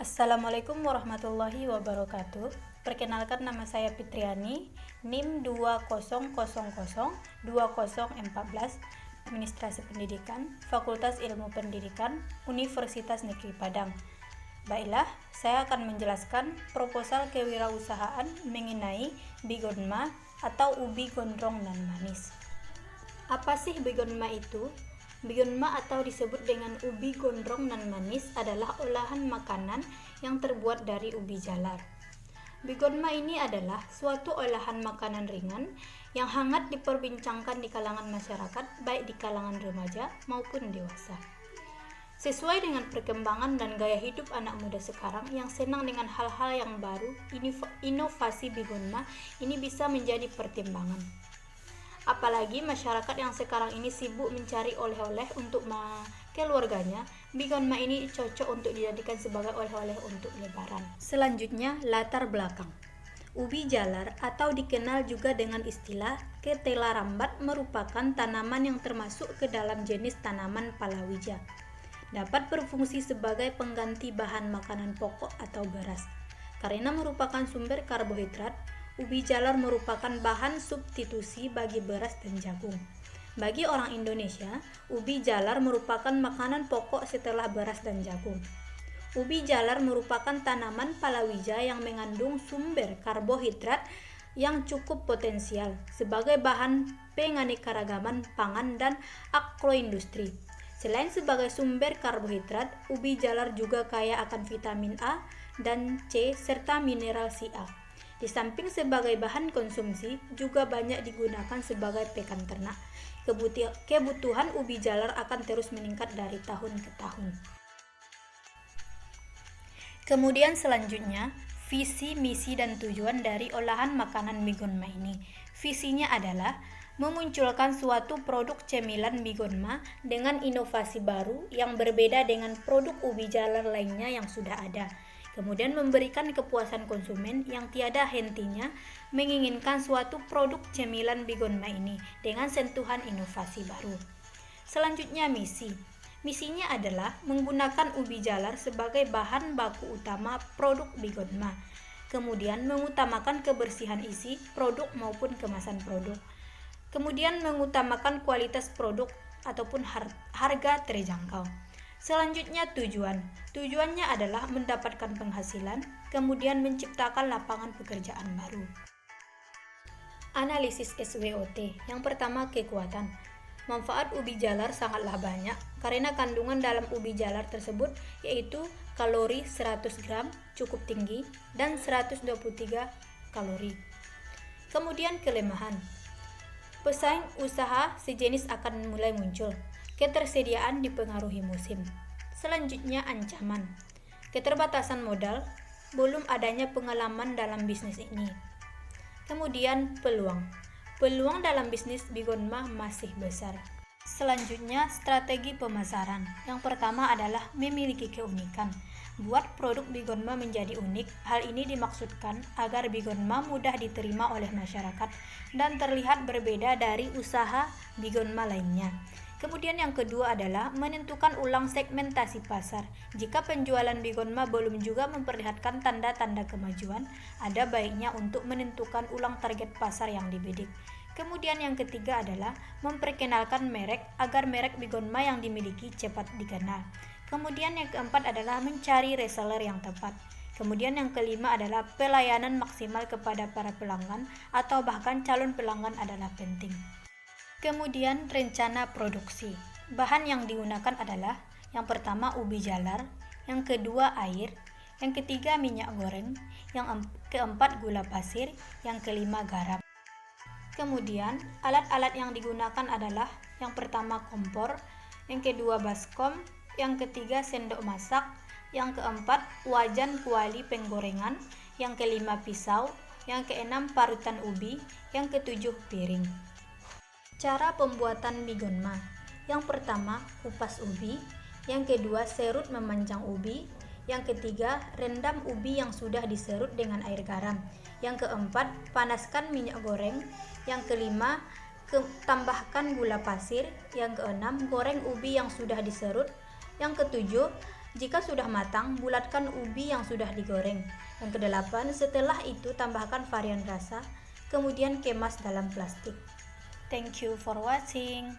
Assalamualaikum warahmatullahi wabarakatuh. Perkenalkan, nama saya Fitriani, NIM 20002014, Administrasi Pendidikan, Fakultas Ilmu Pendidikan, Universitas Negeri Padang. Baiklah, saya akan menjelaskan proposal kewirausahaan mengenai bigonma atau ubi gondrong nan manis. Apa sih bigonma itu? Bigonma atau disebut dengan ubi gondrong nan manis adalah olahan makanan yang terbuat dari ubi jalar. Bigonma ini adalah suatu olahan makanan ringan yang hangat diperbincangkan di kalangan masyarakat, baik di kalangan remaja maupun dewasa. Sesuai dengan perkembangan dan gaya hidup anak muda sekarang yang senang dengan hal-hal yang baru, inovasi bigonma ini bisa menjadi pertimbangan. Apalagi masyarakat yang sekarang ini sibuk mencari oleh-oleh untuk keluarganya, bigonma ini cocok untuk dijadikan sebagai oleh-oleh untuk lebaran. Selanjutnya, latar belakang. Ubi jalar atau dikenal juga dengan istilah ketela rambat merupakan tanaman yang termasuk ke dalam jenis tanaman palawija. Dapat berfungsi sebagai pengganti bahan makanan pokok atau beras. Karena merupakan sumber karbohidrat, ubi jalar merupakan bahan substitusi bagi beras dan jagung. Bagi orang Indonesia, ubi jalar merupakan makanan pokok setelah beras dan jagung. Ubi jalar merupakan tanaman palawija yang mengandung sumber karbohidrat yang cukup potensial sebagai bahan penganekaragaman pangan dan agroindustri. Selain sebagai sumber karbohidrat, ubi jalar juga kaya akan vitamin A dan C serta mineral Si-A. Di samping sebagai bahan konsumsi, juga banyak digunakan sebagai pakan ternak. Kebutuhan ubi jalar akan terus meningkat dari tahun ke tahun. Kemudian selanjutnya, visi, misi, dan tujuan dari olahan makanan bigonma ini. Visinya adalah memunculkan suatu produk cemilan bigonma dengan inovasi baru yang berbeda dengan produk ubi jalar lainnya yang sudah ada. Kemudian memberikan kepuasan konsumen yang tiada hentinya menginginkan suatu produk cemilan bigonma ini dengan sentuhan inovasi baru. Selanjutnya, misi. Misinya adalah menggunakan ubi jalar sebagai bahan baku utama produk bigonma. Kemudian mengutamakan kebersihan isi produk maupun kemasan produk. Kemudian mengutamakan kualitas produk ataupun harga terjangkau. Selanjutnya, tujuan. Tujuannya adalah mendapatkan penghasilan, kemudian menciptakan lapangan pekerjaan baru. Analisis SWOT. Yang pertama, kekuatan. Manfaat ubi jalar sangatlah banyak karena kandungan dalam ubi jalar tersebut yaitu kalori 100 gram cukup tinggi dan 123 kalori. Kemudian kelemahan. Pesaing usaha sejenis akan mulai muncul. Ketersediaan dipengaruhi musim. Selanjutnya, ancaman. Keterbatasan modal, belum adanya pengalaman dalam bisnis ini. Kemudian, peluang. Peluang dalam bisnis bigonma masih besar. Selanjutnya, strategi pemasaran. Yang pertama adalah memiliki keunikan. Buat produk bigonma menjadi unik. Hal ini dimaksudkan agar bigonma mudah diterima oleh masyarakat dan terlihat berbeda dari usaha bigonma lainnya. Kemudian yang kedua adalah menentukan ulang segmentasi pasar. Jika penjualan bigonma belum juga memperlihatkan tanda-tanda kemajuan, ada baiknya untuk menentukan ulang target pasar yang dibidik. Kemudian yang ketiga adalah memperkenalkan merek agar merek bigonma yang dimiliki cepat dikenal. Kemudian yang keempat adalah mencari reseller yang tepat. Kemudian yang kelima adalah pelayanan maksimal kepada para pelanggan atau bahkan calon pelanggan adalah penting. Kemudian rencana produksi. Bahan yang digunakan adalah yang pertama ubi jalar, yang kedua air, yang ketiga minyak goreng, yang keempat gula pasir, yang kelima garam. Kemudian alat-alat yang digunakan adalah yang pertama kompor, yang kedua baskom, yang ketiga sendok masak, yang keempat wajan kuali penggorengan, yang kelima pisau, yang keenam parutan ubi, yang ketujuh piring. Cara pembuatan bigonma. Yang pertama, kupas ubi. Yang kedua, serut memanjang ubi. Yang ketiga, rendam ubi yang sudah diserut dengan air garam. Yang keempat, panaskan minyak goreng. Yang kelima, tambahkan gula pasir. Yang keenam, goreng ubi yang sudah diserut. Yang ketujuh, Jika sudah matang, bulatkan ubi yang sudah digoreng. Yang kedelapan, setelah itu tambahkan varian rasa, kemudian kemas dalam plastik. Thank you for watching.